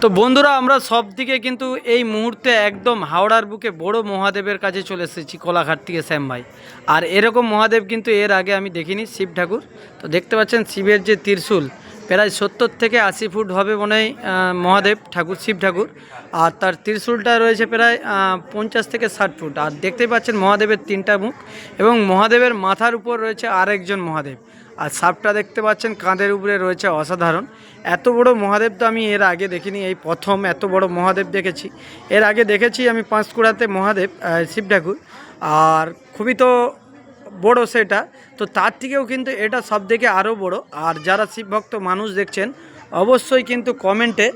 তো বন্ধুরা আমরা সব দিকে কিন্তু এই মুহূর্তে একদম হাওড়ার বুকে বড় মহাদেবের কাছে চলে এসেছি কোলাঘাট থেকে শ্যাম ভাই। আর এরকম মহাদেব কিন্তু এর আগে আমি দেখিনি, শিব ঠাকুর। তো দেখতে পাচ্ছেন শিবের যে ত্রিশূল প্রায় 70 থেকে 80 ফুট হবে মনে হয় মহাদেব ঠাকুর, শিব ঠাকুর। আর তার ত্রিশূলটা রয়েছে প্রায় 50 থেকে 60 ফুট। আর দেখতেই পাচ্ছেন মহাদেবের 3টা মুখ এবং মহাদেবের মাথার উপর রয়েছে আরেকজন মহাদেব। আর সাপটা দেখতে পাচ্ছেন কাঁধের উপরে রয়েছে, অসাধারণ। এত বড় মহাদেব তো আমি এর আগে দেখিনি, এই প্রথম এত বড় মহাদেব দেখেছি। এর আগে দেখেছি আমি পাঁশকুড়াতে মহাদেব শিব ঠাকুর, আর খুবই তো বড় সেটা। তো তার থেকেও কিন্তু এটা সব থেকে আরও বড়। আর যারা শিবভক্ত মানুষ দেখছেন অবশ্যই কিন্তু কমেন্টে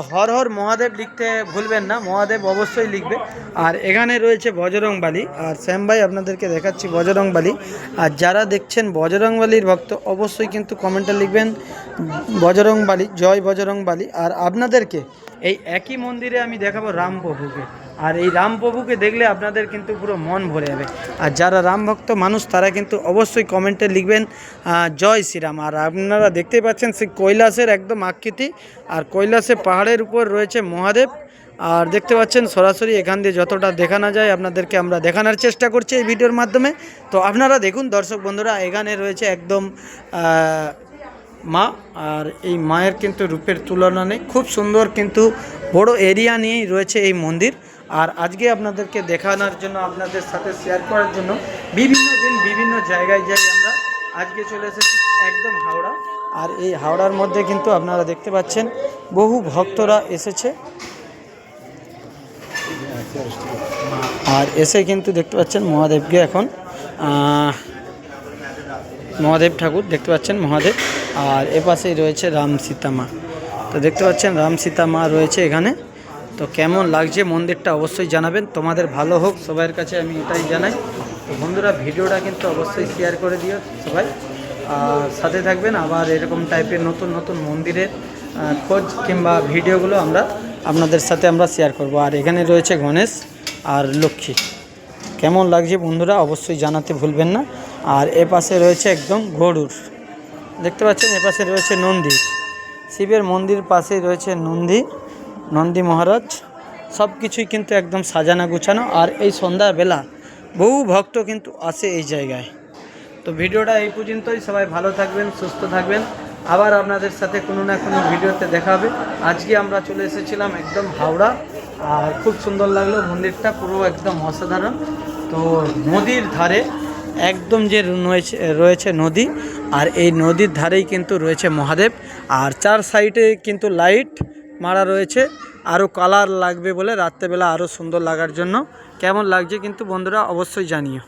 হর হর মহাদেব লিখতে ভুলবেন না, মহাদেব অবশ্যই লিখবে। আর এখানে রয়েছে বজরংবলী, আর শ্যাম ভাই আপনাদেরকে দেখাচ্ছি বজরংবলী। আর যারা দেখছেন বজরংবলীর ভক্ত অবশ্যই কিন্তু কমেন্টে লিখবেন বজরংবলী, জয় বজরংবলী। আর আপনাদেরকে এই একই মন্দিরে আমি দেখাবো রামপ্রভুকে। আর এই রামপ্রভুকে দেখলে আপনাদের কিন্তু পুরো মন ভরে যাবে। আর যারা রাম ভক্ত মানুষ তারা কিন্তু অবশ্যই কমেন্টে লিখবেন জয় শ্রীরাম। আর আপনারা দেখতেই পাচ্ছেন সেই কৈলাসের একদম আকৃতি, আর কৈলাসে পাহাড়ের উপর রয়েছে মহাদেব। আর দেখতে পাচ্ছেন সরাসরি এখান দিয়ে যতটা দেখানো যায় আপনাদেরকে আমরা দেখানোর চেষ্টা করছি এই ভিডিওর মাধ্যমে। তো আপনারা দেখুন দর্শক বন্ধুরা, এখানে রয়েছে একদম মা। আর এই মায়ের কিন্তু রূপের তুলনা নেই, খুব সুন্দর কিন্তু বড় এরিয়া নিয়েই রয়েছে এই মন্দির। আর আজকে আপনাদেরকে দেখানোর জন্য, আপনাদের সাথে শেয়ার করার জন্য বিভিন্ন দিন বিভিন্ন জায়গায় যাই আমরা। আজকে চলে এসেছি একদম হাওড়া। আর এই হাওড়ার মধ্যে কিন্তু আপনারা দেখতে পাচ্ছেন বহু ভক্তরা এসেছে। আর এসে কিন্তু দেখতে পাচ্ছেন মহাদেবকে এখন মহাদেব ঠাকুর দেখতে পাচ্ছেন মহাদেব। আর এপাশেই রয়েছে রাম সীতা মা। তো দেখতে পাচ্ছেন রাম সীতা মা রয়েছে এখানে। তো কেমন লাগছে মন্দিরটা অবশ্যই জানাবেন, তোমাদের ভালো হোক সবার কাছে আমি এটাই জানাই। তো বন্ধুরা ভিডিওটা কিন্তু অবশ্যই শেয়ার করে দিও সবাই, আর সাথে থাকবেন। আবার এরকম টাইপের নতুন নতুন মন্দিরের খোঁজ কিংবা ভিডিওগুলো আমরা আপনাদের সাথে আমরা শেয়ার করব। আর এখানে রয়েছে গণেশ আর লক্ষ্মী। কেমন লাগছে বন্ধুরা অবশ্যই জানাতে ভুলবেন না। আর এপাশে রয়েছে একদম গরুর, দেখতে পাচ্ছেন এপাশে রয়েছে নন্দী। শিবের মন্দির পাশেই রয়েছে নন্দী মহারাজ। সব কিছুই কিন্তু একদম সাজানো গুছানো। আর এই সন্ধ্যাবেলা বহু ভক্ত কিন্তু আসে এই জায়গায়। তো ভিডিওটা এই পর্যন্তই, সবাই ভালো থাকবেন, সুস্থ থাকবেন। আবার আপনাদের সাথে কোনো না কোনো ভিডিওতে দেখা হবে। আজকে আমরা চলে এসেছিলাম একদম হাওড়া, আর খুব সুন্দর লাগলো মন্দিরটা, পুরো একদম অসাধারণ। তো নদীর ধারে একদম যে রয়েছে নদী, আর এই নদীর ধারেই কিন্তু রয়েছে মহাদেব। আর 4 সাইডে কিন্তু লাইট মারা রয়েছে, আরও কালার লাগবে বলে রাত্রেবেলা আরও সুন্দর লাগার জন্য। কেমন লাগছে কিন্তু বন্ধুরা অবশ্যই জানিও।